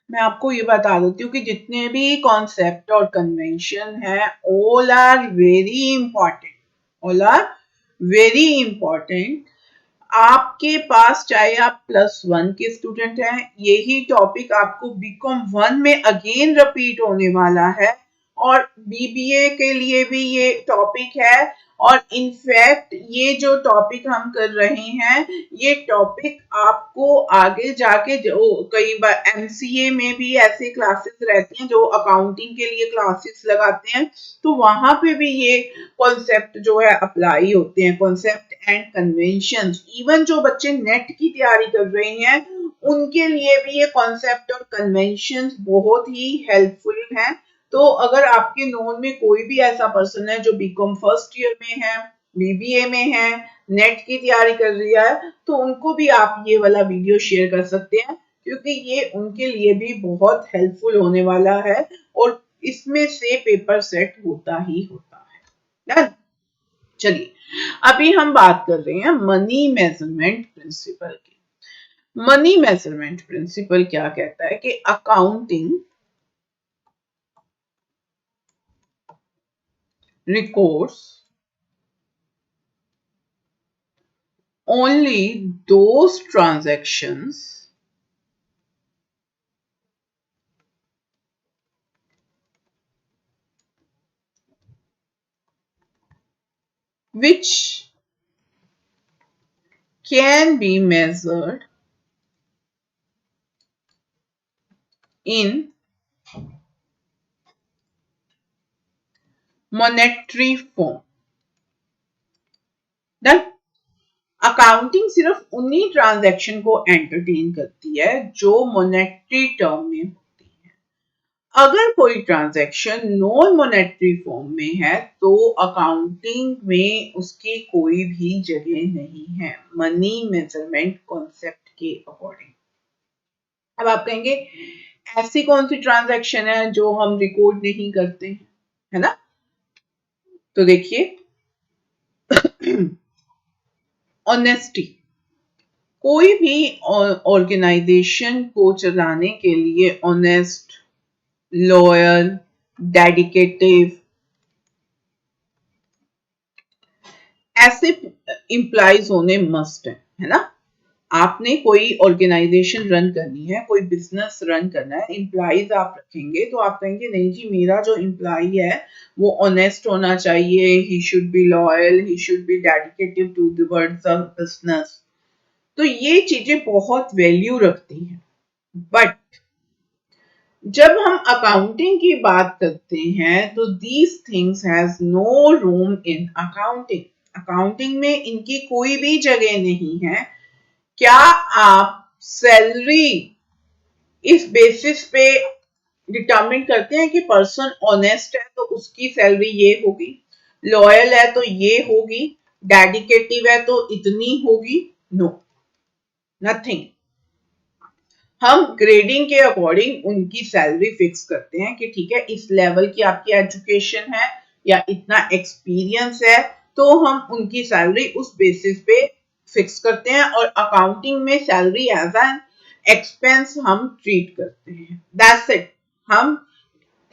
मैं आपको ये बता देती हूँ कि जितने भी कॉन्सेप्ट और कन्वेंशन है all are very important, all are very important. आपके पास चाहे आप +1 के स्टूडेंट हैं, यही टॉपिक आपको बीकॉम 1 में अगेन रिपीट होने वाला है और बीबीए के लिए भी ये टॉपिक है। और इनफैक्ट ये जो टॉपिक हम कर रहे हैं ये टॉपिक आपको आगे जाके जो कई बार एमसीए में भी ऐसे क्लासेस रहती हैं जो अकाउंटिंग के लिए क्लासेस लगाते हैं, तो वहां पे भी ये कॉन्सेप्ट जो है अप्लाई होते हैं, कॉन्सेप्ट एंड कन्वेंशंस। इवन जो बच्चे नेट की तैयारी कर रहे हैं उनके लिए भी ये कॉन्सेप्ट और कन्वेंशंस बहुत ही हेल्पफुल हैं। तो अगर आपके नोन में कोई भी ऐसा पर्सन है जो बीकॉम फर्स्ट ईयर में है, बीबीए में है, नेट की तैयारी कर रहा है, तो उनको भी आप ये वाला वीडियो शेयर कर सकते हैं क्योंकि ये उनके लिए भी बहुत हेल्पफुल होने वाला है और इसमें से पेपर सेट होता ही होता है। डन। चलिए अभी हम बात कर रहे हैं मनी मेजरमेंट प्रिंसिपल की। मनी मेजरमेंट प्रिंसिपल क्या कहता है कि accounting records only those transactions which can be measured in monetary form। Done. Accounting सिर्फ उन्हीं ट्रांजैक्शन को एंटरटेन करती है जो मॉनेटरी टर्म में होती है। अगर कोई ट्रांजैक्शन नॉन मॉनेटरी फॉर्म में है तो अकाउंटिंग में उसकी कोई भी जगह नहीं है मनी मेजरमेंट कॉन्सेप्ट के अकॉर्डिंग। अब आप कहेंगे ऐसी कौन सी ट्रांजैक्शन है जो हम रिकॉर्ड नहीं करते हैं, है ना? तो देखिए ऑनेस्टी। कोई भी ऑर्गेनाइजेशन को चलाने के लिए ऑनेस्ट, लॉयल, डेडिकेटिव ऐसे इंप्लाइज होने मस्ट है ना? आपने कोई ऑर्गेनाइजेशन रन करनी है, कोई बिजनेस रन करना है, एम्प्लॉइज आप रखेंगे तो आप कहेंगे नहीं जी मेरा जो एम्प्लॉय है वो ऑनेस्ट होना चाहिए, he should be loyal, he should be dedicative to the words of business. तो ये चीजें बहुत वैल्यू रखती हैं। बट जब हम अकाउंटिंग की बात करते हैं तो these things has no room in accounting. Accounting में इनकी कोई भी जगह नहीं है। क्या आप सैलरी इस बेसिस पे डिटरमिन करते हैं कि पर्सन ऑनेस्ट है तो उसकी सैलरी ये होगी, लॉयल है तो ये होगी, डेडिकेटिव है तो इतनी होगी? No, nothing. हम ग्रेडिंग के अकॉर्डिंग उनकी सैलरी फिक्स करते हैं कि ठीक है इस लेवल की आपकी एजुकेशन है या इतना एक्सपीरियंस है, तो हम उनकी सैलरी उस बेसिस पे फिक्स करते हैं और अकाउंटिंग में सैलरी एज एन एक्सपेंस हम ट्रीट करते हैं। That's it. हम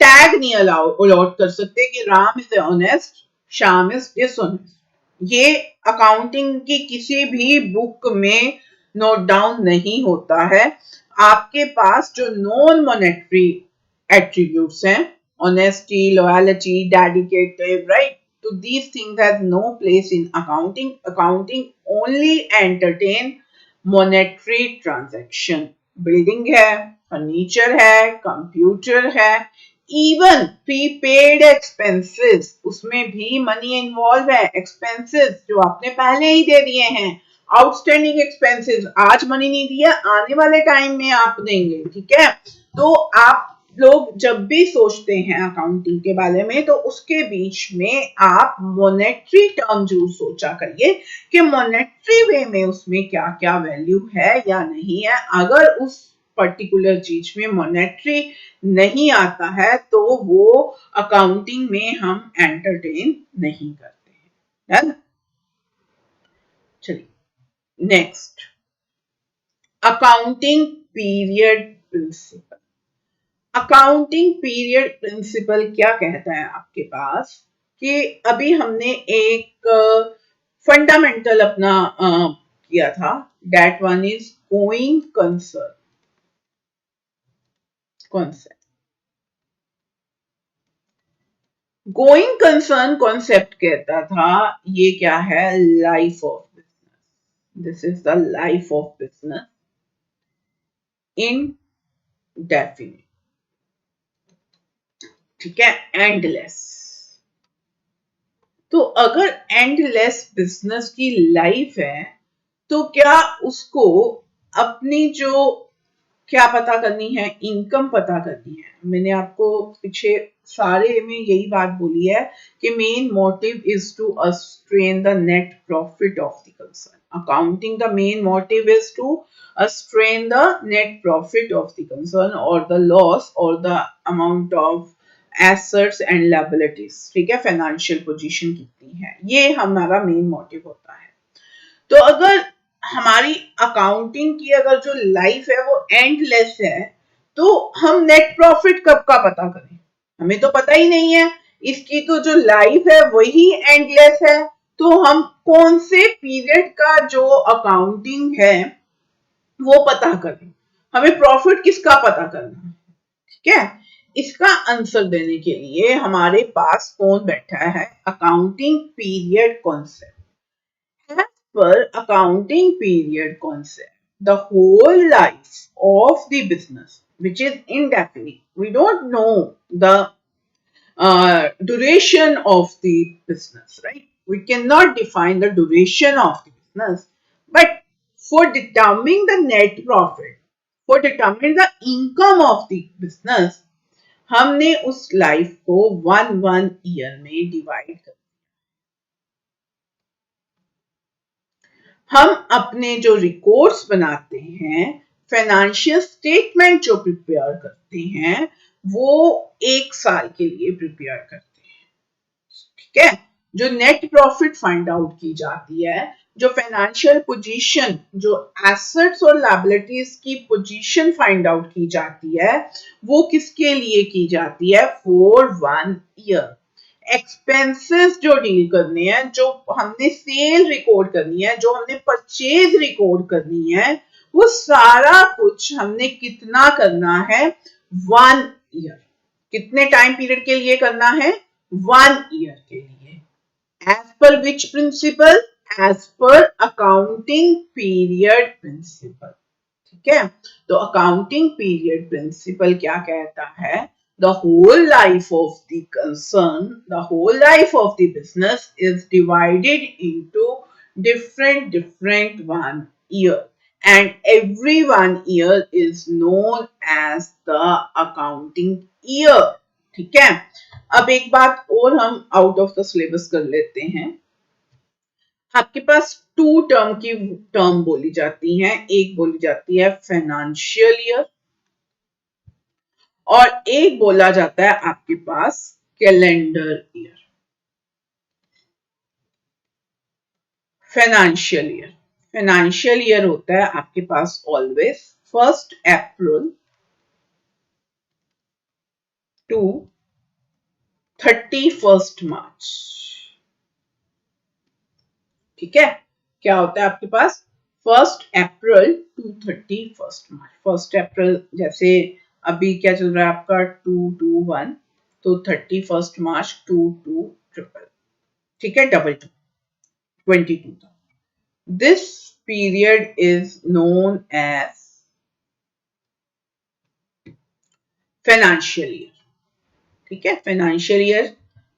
टैग नहीं अलॉट कर सकते कि Ram is honest, Shyam is dishonest. ये अकाउंटिंग की किसी भी बुक में नोट डाउन नहीं होता है। आपके पास जो नॉन मॉनेटरी एट्रीब्यूट्स हैं, ऑनेस्टी, लॉयल्टी, डेडिकेटिव, राइट, तो these things have no place in accounting. Accounting only entertain monetary transaction. Building है, फर्नीचर है, कंप्यूटर है, इवन प्रीपेड एक्सपेंसेस, उसमें भी मनी इन्वॉल्व है। एक्सपेंसेस जो आपने पहले ही दे दिए हैं, आउटस्टैंडिंग एक्सपेंसेस, आज मनी नहीं दिया, आने वाले टाइम में आप देंगे, ठीक है। तो आप लोग जब भी सोचते हैं अकाउंटिंग के बारे में, तो उसके बीच में आप मॉनेटरी टर्म जरूर सोचा करिए कि मॉनेटरी वे में उसमें क्या क्या वैल्यू है या नहीं है। अगर उस पर्टिकुलर चीज में मॉनेटरी नहीं आता है तो वो अकाउंटिंग में हम एंटरटेन नहीं करते हैं, है ना। चलिए next, accounting period principle. Accounting period principle क्या कहता है आपके पास कि अभी हमने एक फंडामेंटल अपना किया था, that one is going concern concept. Going concern concept कहता था ये क्या है, life of business, this is the life of business in definite, ठीक है, एंडलेस। तो अगर एंडलेस बिजनेस की लाइफ है तो क्या उसको अपनी जो क्या पता करनी है, इनकम पता करनी है। मैंने आपको पीछे सारे में यही बात बोली है कि main motive is to ascertain the net profit of the concern. Accounting the main motive is to ascertain the net profit of the concern और द लॉस और the amount of assets and liabilities, ठीक है, financial position कितनी है, ये हमारा main motive होता है। तो अगर हमारी अकाउंटिंग की अगर जो लाइफ है वो एंडलेस है, तो हम नेट प्रॉफिट कब का पता करें, हमें तो पता ही नहीं है। इसकी तो जो लाइफ है वही एंडलेस है, तो हम कौन से पीरियड का जो अकाउंटिंग है वो पता करें, हमें प्रॉफिट किसका पता करना है, ठीक है। इसका आंसर देने के लिए हमारे पास कौन बैठा है, accounting period concept. As per accounting period concept, the whole life of the business, which is indefinite, we don't know the duration of the business, right? We cannot define the duration of the business, but for determining the net profit, for determining the income of the business, हमने उस life को 1 year में divide कर, हम अपने जो records बनाते हैं, फाइनेंशियल स्टेटमेंट जो प्रिपेयर करते हैं, वो 1 साल के लिए प्रिपेयर करते हैं, ठीक है। जो नेट प्रॉफिट फाइंड आउट की जाती है, जो फाइनेंशियल पोजीशन, जो एसेट्स और लायबिलिटीज की पोजीशन फाइंड आउट की जाती है, वो किसके लिए की जाती है, फॉर 1 ईयर। एक्सपेंसेस जो डील करने हैं, जो हमने सेल रिकॉर्ड करनी है, जो हमने परचेज रिकॉर्ड करनी है, वो सारा कुछ हमने कितना करना है, 1 ईयर। कितने टाइम पीरियड के लिए करना है, 1 ईयर के लिए। As per which principle, as per accounting period principle, ठीक है। तो अकाउंटिंग पीरियड प्रिंसिपल क्या कहता है, the whole life of the concern, the whole life of the business is divided into different 1 year, and every 1 year is known as the accounting year, ठीक है। अब एक बात और हम आउट ऑफ द सिलेबस कर लेते हैं। आपके पास 2 टर्म की टर्म बोली जाती हैं, एक बोली जाती है फाइनेंशियल ईयर और एक बोला जाता है आपके पास कैलेंडर ईयर। फाइनेंशियल ईयर होता है आपके पास ऑलवेज 1 अप्रैल टू 31 मार्च, ठीक है। क्या होता है आपके पास 1 अप्रैल टू 31 मार्च। 1 अप्रैल जैसे अभी क्या चल रहा है आपका 221, तो 31 मार्च 22 ठीक है, डबल टू 22 था। This period is known as financial year. ठीक है, financial year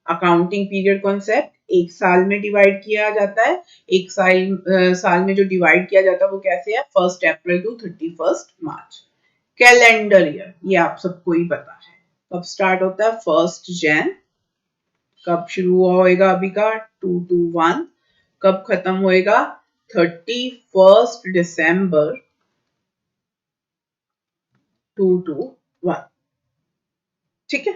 accounting period concept एक साल में डिवाइड किया जाता है। एक साल में जो डिवाइड किया जाता है वो कैसे है, 1 अप्रैल टू 31 मार्च। कैलेंडर ईयर ये आप सबको ही पता है, कब स्टार्ट होता है, 1 जैन। कब शुरू होएगा अभी का 221, कब खत्म होएगा 31 दिसंबर 221। ठीक है,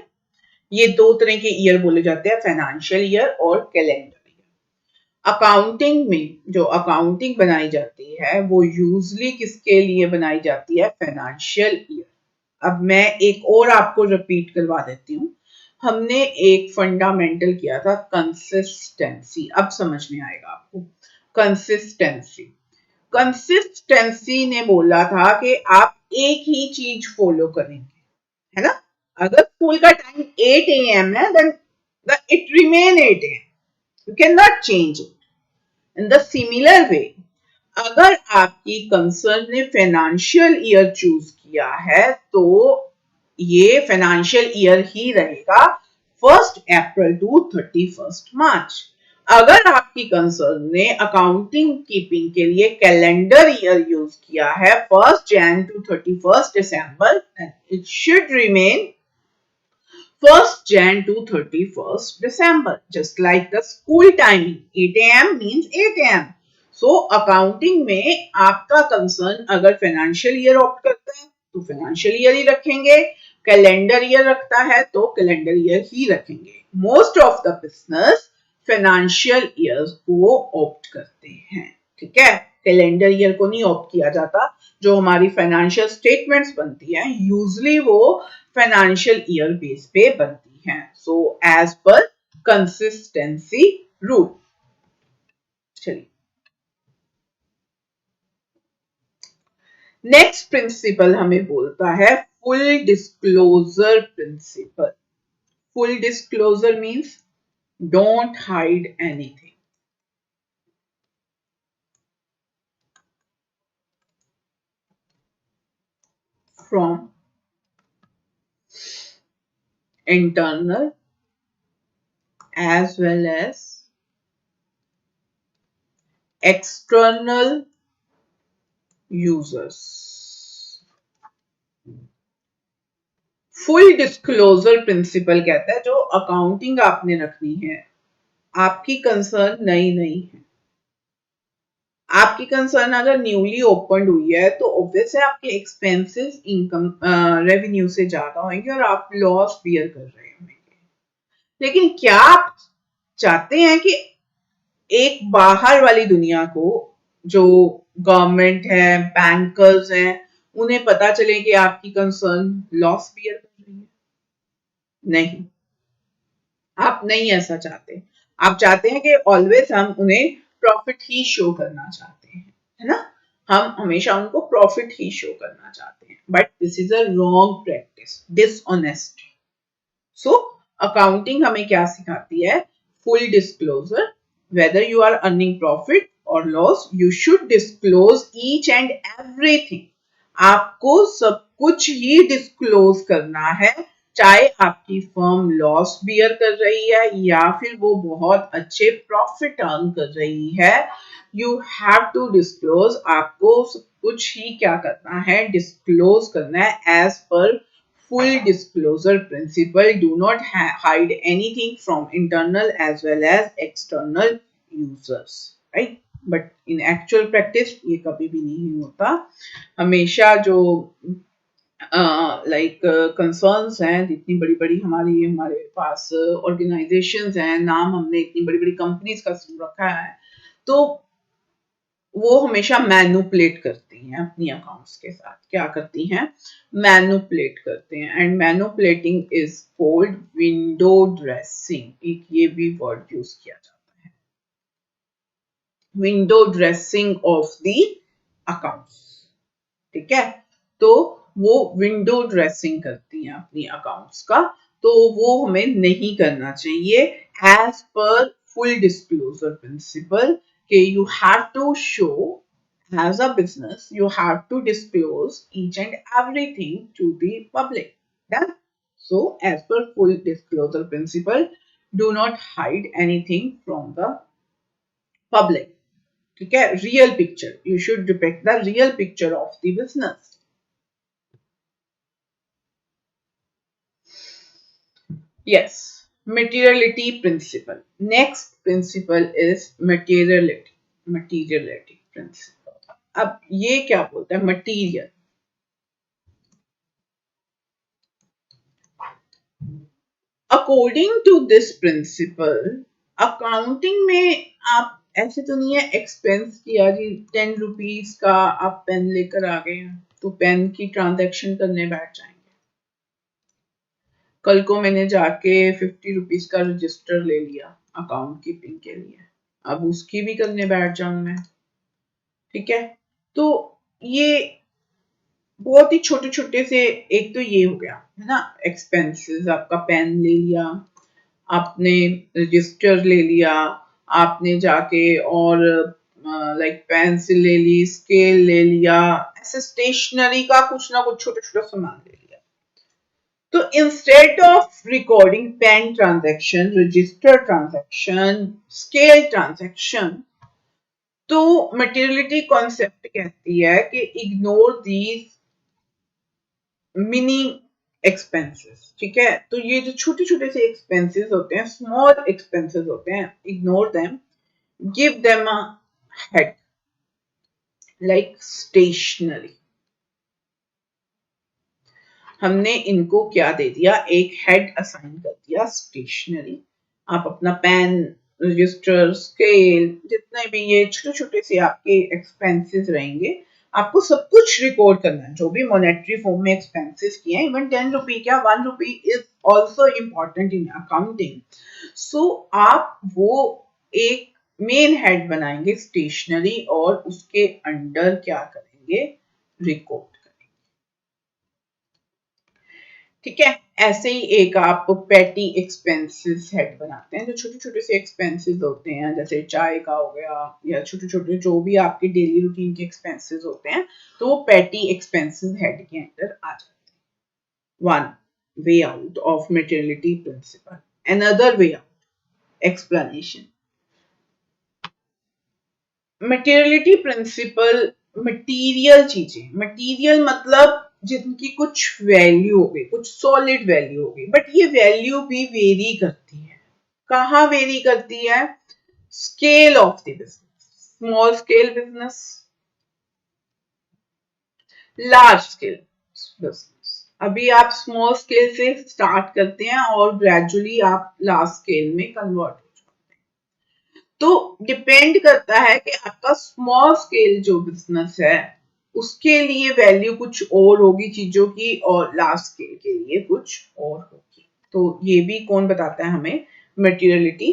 ये दो तरह के ईयर बोले जाते हैं, फाइनेंशियल ईयर और कैलेंडर ईयर। अकाउंटिंग में जो अकाउंटिंग बनाई जाती है वो यूजली किसके लिए बनाई जाती है, फाइनेंशियल ईयर। अब मैं एक और आपको रिपीट करवा देती हूँ। हमने एक फंडामेंटल किया था कंसिस्टेंसी, अब समझ में आएगा आपको। कंसिस्टेंसी, कंसिस्टेंसी ने बोला था कि आप एक ही चीज फॉलो करेंगे, है ना। अगर स्कूल का टाइम 8 AM है then it remain 8 AM, you can not change it. In the similar way, अगर आपकी कंसर्न ने फाइनेंशियल ईयर चूज किया है तो ये फाइनेंशियल ईयर ही रहेगा, 1 अप्रैल टू 31 मार्च। अगर आपकी कंसर्न ने अकाउंटिंग कीपिंग के लिए कैलेंडर ईयर यूज किया है, 1 Jan to 31 December, it should remain 1 Jan to 31 December, just like the school timing 8 AM means 8 AM. So accounting में आपका कंसर्न अगर फाइनेंशियल ईयर ऑप्ट करता है तो फाइनेंशियल ईयर ही रखेंगे, कैलेंडर ईयर रखता है तो कैलेंडर ईयर ही रखेंगे। Most of the business financial year को ऑप्ट करते हैं। ठीक है, कैलेंडर ईयर को नहीं ऑप्ट किया जाता। जो हमारी फाइनेंशियल स्टेटमेंट्स बनती हैं यूजली वो फाइनेंशियल ईयर बेस पे बनती हैं। So as per consistency rule. चलिए, नेक्स्ट प्रिंसिपल हमें बोलता है full disclosure principle. Full disclosure means don't hide anything from internal as well as external users। Full disclosure principle कहता है जो अकाउंटिंग आपने रखनी है, आपकी कंसर्न नई नहीं है। आपकी कंसर्न अगर न्यूली ओपन हुई है तो ऑब्वियस है आपके एक्सपेंसेस इनकम रेवेन्यू से ज्यादा होंगे और आप लॉस बियर कर रहे होंगे। लेकिन क्या आप चाहते हैं कि एक बाहर वाली दुनिया को, जो गवर्नमेंट है, बैंकर्स हैं, उन्हें पता चले कि आपकी कंसर्न लॉस बियर कर रही है? नहीं, आप नहीं ऐसा चाहते। आप चाहते हैं कि ऑलवेज हम उन्हें प्रॉफिट ही शो करना चाहते हैं, है ना। हम हमेशा उनको प्रॉफिट ही शो करना चाहते हैं, but this is a wrong practice, dishonest. So accounting हमें क्या सिखाती है, full disclosure. Whether you are earning profit और loss, you should disclose each and everything. आपको सब कुछ ही डिस्क्लोज करना है, चाहे आपकी फर्म लॉस बियर कर रही है या फिर वो बहुत अच्छे प्रॉफिट अर्न कर रही है। यू हैव टू डिस्क्लोज, आपको सब कुछ ही क्या करना है, डिस्क्लोज करना है as per full disclosure principle. Do not hide anything from internal as well as external users, right? But in actual practice ये कभी भी नहीं होता। हमेशा जो लाइक कंसर्न्स हैं, जितनी बड़ी बड़ी हमारे पास ऑर्गेनाइजेशंस हैं, नाम हमने इतनी बड़ी बड़ी कंपनीज का सुन रखा है, तो वो हमेशा मैनुपुलेट करती हैं अपनी अकाउंट्स के साथ। क्या करती हैं, मैनुपुलेट करते हैं। And manipulating is called window dressing, एक ये भी वर्ड यूज किया जाता है, window dressing of the accounts, ठीक है। तो वो विंडो ड्रेसिंग करती हैं अपनी अकाउंट्स का, तो वो हमें नहीं करना चाहिए। As per full disclosure principle कि you have to show as a business you have to disclose each and everything to the public. Done. So as per full disclosure principle, do not hide anything from the public. ठीक है, real picture, you should depict the real picture of the business. Yes, materiality principle. Next principle is materiality. Materiality principle. अब ये क्या बोलता है material? According to this principle, accounting में आप ऐसे तो नहीं है एक्सपेंस किया जी 10 रुपीज का आप पेन लेकर आ गए हैं तो पेन की ट्रांजैक्शन करने बैठ जाएंगे। कल को मैंने जाके 50 रुपीज का रजिस्टर ले लिया अकाउंट कीपिंग के लिए, अब उसकी भी करने बैठ जाऊं मैं, ठीक है। तो ये बहुत ही छोटे छोटे से, एक तो ये हो गया है ना एक्सपेंसेस, आपका पेन ले लिया, आपने रजिस्टर ले लिया, आपने जाके और लाइक पेंसिल ले ली, स्केल ले लिया, ऐसे स्टेशनरी का कुछ ना कुछ छोटा छोटा सामान ले लिया। तो instead of recording pen transaction, register transaction, scale transaction, तो मटेरियलिटी कॉन्सेप्ट कहती है कि इग्नोर दीज मिनी एक्सपेंसेस, ठीक है। तो ये जो छोटे छोटे से एक्सपेंसेस होते हैं, स्मॉल एक्सपेंसेस होते हैं, ignore them, give them a head like stationery. हमने इनको क्या दे दिया, एक हेड असाइन कर दिया स्टेशनरी। आप अपना पेन, रजिस्टर, स्केल, जितने भी ये छोटे छोटे से आपके एक्सपेंसेस रहेंगे, आपको सब कुछ रिकॉर्ड करना है, जो भी मॉनेटरी फॉर्म में एक्सपेंसेस किए हैं, इवन 10 रुपी क्या 1 rupee is also important in accounting. So आप वो एक मेन हेड बनाएंगे स्टेशनरी और उसके अंडर क्या करेंगे, रिकॉर्ड, ठीक है। ऐसे ही एक आप पेटी एक्सपेंसेस हेड बनाते हैं, जो छोटे छोटे से एक्सपेंसेस होते हैं, जैसे चाय का हो गया या छोटे छोटे जो भी आपके डेली रूटीन के एक्सपेंसेस होते हैं, तो वो पेटी एक्सपेंसेस हेड के अंदर आ जाते हैं। One way out of materiality principle. Another way out, explanation. Materiality principle, material चीजें, मटीरियल मतलब जिनकी कुछ वैल्यू हो गई, कुछ सॉलिड वैल्यू हो गई, बट ये वैल्यू भी वेरी करती है। कहाँ वेरी करती है, scale of the business, small scale business, large scale business. अभी आप स्मॉल स्केल से स्टार्ट करते हैं और ग्रेजुअली आप लार्ज स्केल में कन्वर्ट हो जाते हैं। तो डिपेंड करता है कि आपका स्मॉल स्केल जो बिजनेस है उसके लिए वैल्यू कुछ और होगी चीजों की, और लार्ज स्केल के लिए कुछ और होगी। तो ये भी कौन बताता है हमें, मटेरियलिटी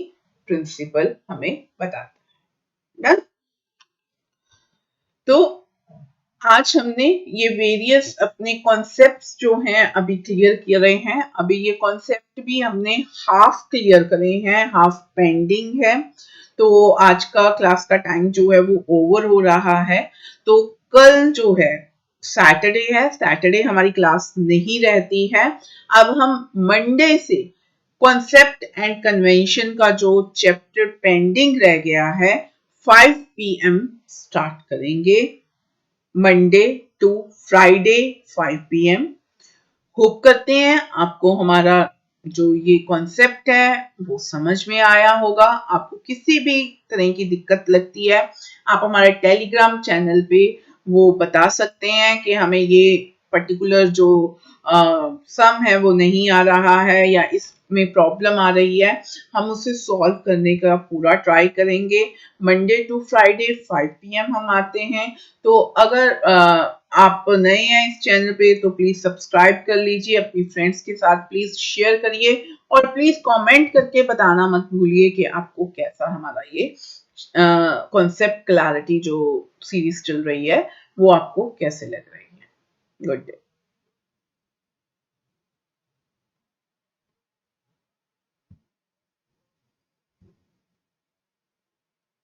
प्रिंसिपल हमें बताता है। डन। तो आज हमने ये वेरियस अपने कॉन्सेप्ट्स जो हैं अभी क्लियर किए रहे हैं। अभी ये कॉन्सेप्ट भी हमने हाफ क्लियर करे हैं, हाफ पेंडिंग है। तो आज का क्लास का टाइम जो है वो ओवर हो रहा है। तो कल जो है सैटरडे है, सैटरडे हमारी क्लास नहीं रहती है। अब हम मंडे से कॉन्सेप्ट एंड कन्वेंशन का जो चैप्टर पेंडिंग रह गया है 5 PM स्टार्ट करेंगे, Monday to Friday 5 PM। Hope करते हैं आपको हमारा जो ये कॉन्सेप्ट है वो समझ में आया होगा। आपको किसी भी तरह की दिक्कत लगती है, आप हमारे टेलीग्राम चैनल पे वो बता सकते हैं कि हमें ये पर्टिकुलर जो सम है वो नहीं आ रहा है या इसमें प्रॉब्लम आ रही है, हम उसे सॉल्व करने का पूरा ट्राई करेंगे। मंडे टू फ्राइडे 5 PM हम आते हैं। तो अगर आप नए हैं इस चैनल पे तो प्लीज सब्सक्राइब कर लीजिए, अपनी फ्रेंड्स के साथ प्लीज शेयर करिए, और प्लीज कमेंट करके बताना मत भूलिए कि आपको कैसा हमारा ये कॉन्सेप्ट क्लैरिटी जो सीरीज चल रही है वो आपको कैसे लग रही है। Good day.